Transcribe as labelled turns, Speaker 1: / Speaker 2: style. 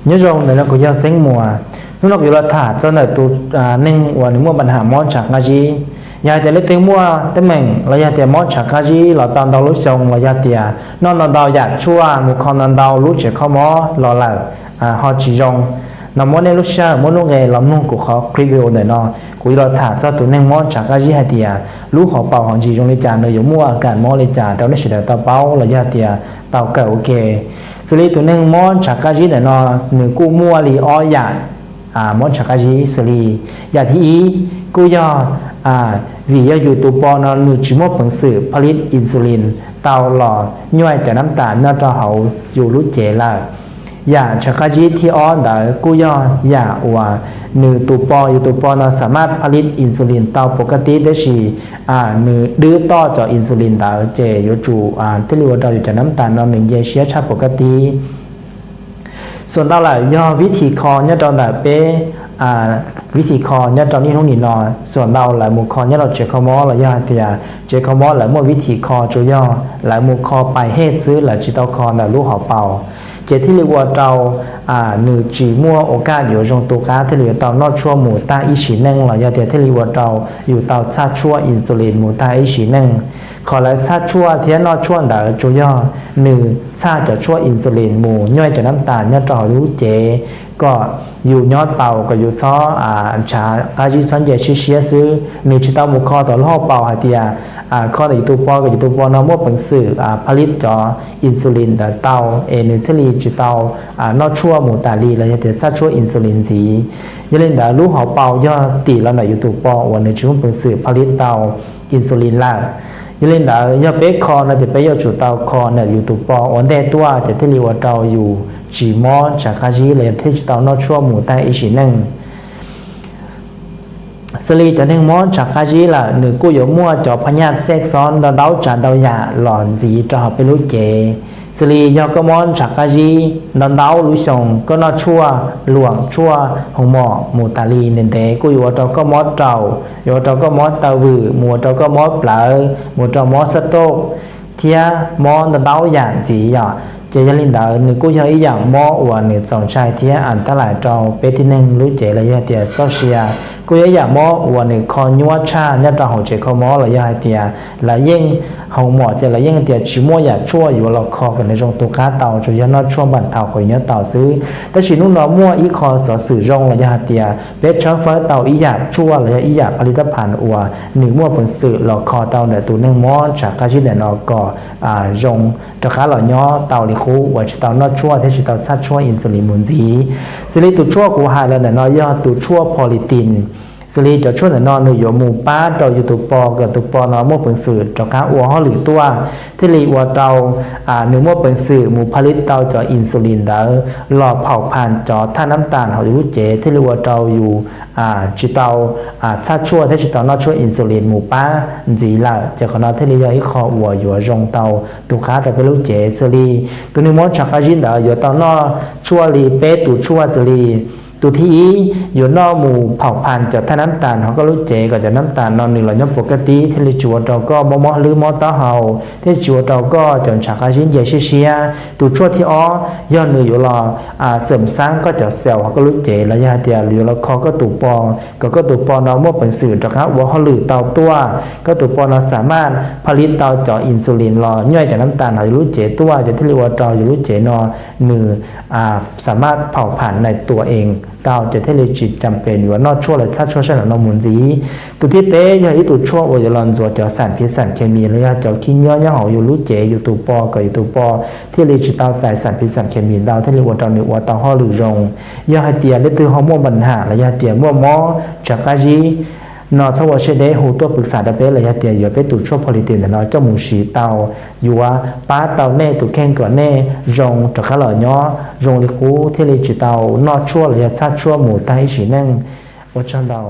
Speaker 1: nhớ rong này nó có giao sinh mùa lúc nó bị lọt thả cho này tụ nên và mua bản hàng món chả cái gì nhà thì lấy tiền mua tới mình là nhà thì món chả cái gì là tao đầu lúc xong là nhà thì non đầu giặt chua một con đầu lúc chỉ có món lò là họ chỉ rong nó món này lúc sau món lúc ngày làm nông của họ review này nó cũng là thả cho tụi nên món chả cái gì hay thì lúc họ bảo họ chỉ trong lấy trà nơi mua cả món lấy trà đó nó sẽ là tao báo là nhà thì tao kêu ok xử lý tụi nên món chả cái gì này nó người cô mua thì oi dạ món chả cái gì xử lý dạ thì ý cô do vì YouTube nó nửa chỉ một bằng sự polit insulin tao lò nhoi choน้ำตาลnó cho họอยู่รู้เจlà dạ chả cái gìที่อ้อนได้กูย่อdạว่าหนึ่งตัวเราสามารถผลิตอินซูลินเตาปกติได้สิหนึ่งดื้อต่อจากอินซูลินได้เจอยู่จู่ที่เรียกว่าเราอยู่จากน้ำตาลเราหนึ่งเยเชียชาปกติส่วนเราล่ะย่อวิธีคอเนี่ยเราได้เป็นวิธีคอเนี่ยตอนนี้ห้องนี้นอนส่วนเราหลายมุคอเนี่ยเราเจคอมอหลายย่าเตียเจคอมอหลายมั่ววิธีคอจุย่อหลายมุคอไปเฮซื้อหลายจิตคอหลายลูกหอเป่าเจที่เรียกว่าเราหนึ่งจีมั่วโอกาสอยู่ตรงตัวก้าที่เรียกเตานอดชั่วหมูตาอิชินั่งหลายย่าเตียที่เรียกว่าเราอยู่เตาชาชั่วอินซูลินหมูตาอิชินั่งขอแล้วชาชั่วเทียนนอดชั่วได้จุย่อหนึ่งชาจะชั่วอินซูลินหมูย่อยจะน้ำตาลเนี่ยเรารู้เจก็อยู่ยอดเตาก็อยู่ซ้อชาการที่สัญญาชี้เชี่ยซื้อมีชิตามุคอต่อรอบเป่าหายเตียข้อในยูทูปปอกับยูทูปปอน้ำมั่วเป็นสื่อผลิตจออินซูลินแต่เตาเนื้อทลีจิตานอชั่วหมูตาลีแล้วจะซัดชั่วอินซูลินสียันเล่นแต่ลูกหอเป่าย่อตีแล้วในยูทูปปอวันในช่วงเป็นสื่อผลิตเตาอินซูลินล่ายันเล่นแต่ย่อเป๊กคอเราจะไปย่อจุดเตาคอในยูทูปปอวันแต่ตัวจะที่เรียกว่าเตาอยู่chỉ mò chả cái gìเลยที่ตอนนอชั่วหมูตายอีสินั่งสลีจะนั่งมอชาคาจีละหนึ่งกูอยู่มั่วจอพญาแทรกซ้อนดาวจ่าดาวยาหลอนจีจอไปรู้เจสลียอก็มอชาคาจีดาวรู้ส่งก็นอชั่วหลวงชั่วหงหมอหมูตาลีเนเดกูอยู่จอก็มอเจ้าอยู่จอก็มอตาวือหมูจอก็มอเปล่าหมูจอมอสโตกเทียมอดาวหยาจีอ่ะเจยันลินดาหนึ่งกู้ยังอีอย่างมอว่าหนึ่งสองชายที่อ่านตลาดจอเป็นที่หนึ่งรู้เจเลยเดียเจ้าเชียกู้ยังอย่างมอว่าหนึ่งคอยัวชาเนี่ยตาหัวเจคอมอเลยเดียละยิ่งหงหมอเจละยิ่งเดียชิมัวอยากชั่วอยู่เราคอกันในตรงตัวก้าเต่าจุยันนอช่วงบันเต่าหอยเนื้อเต่าซื้อแต่ชินุ่นเรามั่วอีคอสอสื่อรงเลยเดียเป็นช้อนฟ้าเต่าอีอยากชั่วเลยอีอยากผลิตภัณฑ์ว่าหนึ่งมั่วเป็นสื่อเราคอเต่าเนี่ยตัวหนึ่งมอจากการชิ้นเดียนเราก่อรงจากการหล่อย้อเต่าลิคูว่าจิตนอชั่วที่จิตชาชั่วอินซูลินมุนจีสิริตัวชั่วกูหายแล้วเนี่ยนอย่อตัวชั่วโพลิตินสิริจะชั่วเนี่ยนหนึ่งอยู่หมู่ป้าเราอยู่ตัวปอกับตัวปอนอมั่วเป็นสื่อจากการอ้วหรือตัวที่รีว่าเราหนึ่งมั่วเป็นสื่อหมู่ผลิตเราจะอินซูลินเดอหล่อเผาผ่านจอท่าน้ำตาลเขาอยู่เจที่รีว่าเราอยู่จิตชาชั่วที่จิตนอชั่วอินซูลินหมู่ป้าจีละจากคนที่รีย่อยคออ้วอยู่รงเตาตัวขาเราไปรู้เจสิริตัวหนึ่งมั่วจากการยินเดออยู่ตอนนอชั่วรีเป๊ะตัวชั่วสิริตัวที่อยู่นอกหมู่เผาพันธุ์จากท่าน้ำตาลเขาก็รู้เจก็จะน้ำตาลนอนหนึ่งหล่อยปกติที่เราจัวเราก็มอหรือมอตาเฮาที่จัวเราก็จนฉากชิ้นใหญ่เชียตัวชั่วที่ย้อนหนึ่งอยู่รอเสริมสร้างก็จะเซลล์เขาก็รู้เจระยะเดียวหรือเราคอก็ตัวปองก็ตัวปองเราเมื่อเป็นสื่อจากว่าเขาหรือเตาตัวก็ตัวปองเราสามารถผลิตเตาจ่ออินซูลินรอย่อยจากน้ำตาลเขารู้เจตัวจะที่เรียกว่าเราอยู่รู้เจนอหนึ่งสามารถเผาผ่านในตัวเองเตาจะที่เราจิตจำเป็นว่านอชั่วหรือชาชั่วเช่นนอมุนจีตัวที่เป๊ะอย่างที่ตัวชั่วว่าจะรอนตัวจะสารพิษสารเคมีเลยจะกินเยอะๆหออยู่รู้เจอยู่ตัวปอกับอยู่ตัวปอที่เราจิตเตาใจสารพิษสารเคมีเตาที่เราว่าเราเนี่ยว่าเตาห่อหรือรงยาให้เตียเลือดตัวฮอร์โมนบันหาและยาเตียมั่วมอจากการจีนอสวอเชเดหูตัวปรึกษาดับเบิลเลยเตียอยู่เป็นตัวชั่วโพลิตินแต่นอเจ้าหมูสีเตาอยู่ว่าป้าเตาเน่ตัวแข้งก่อนเน่รงจากข้าหล่อย้อรงลิคูที่เราจิตเตานอชั่วเลยชาชั่วหมูใต้ฉีนั่งว่าจังเตา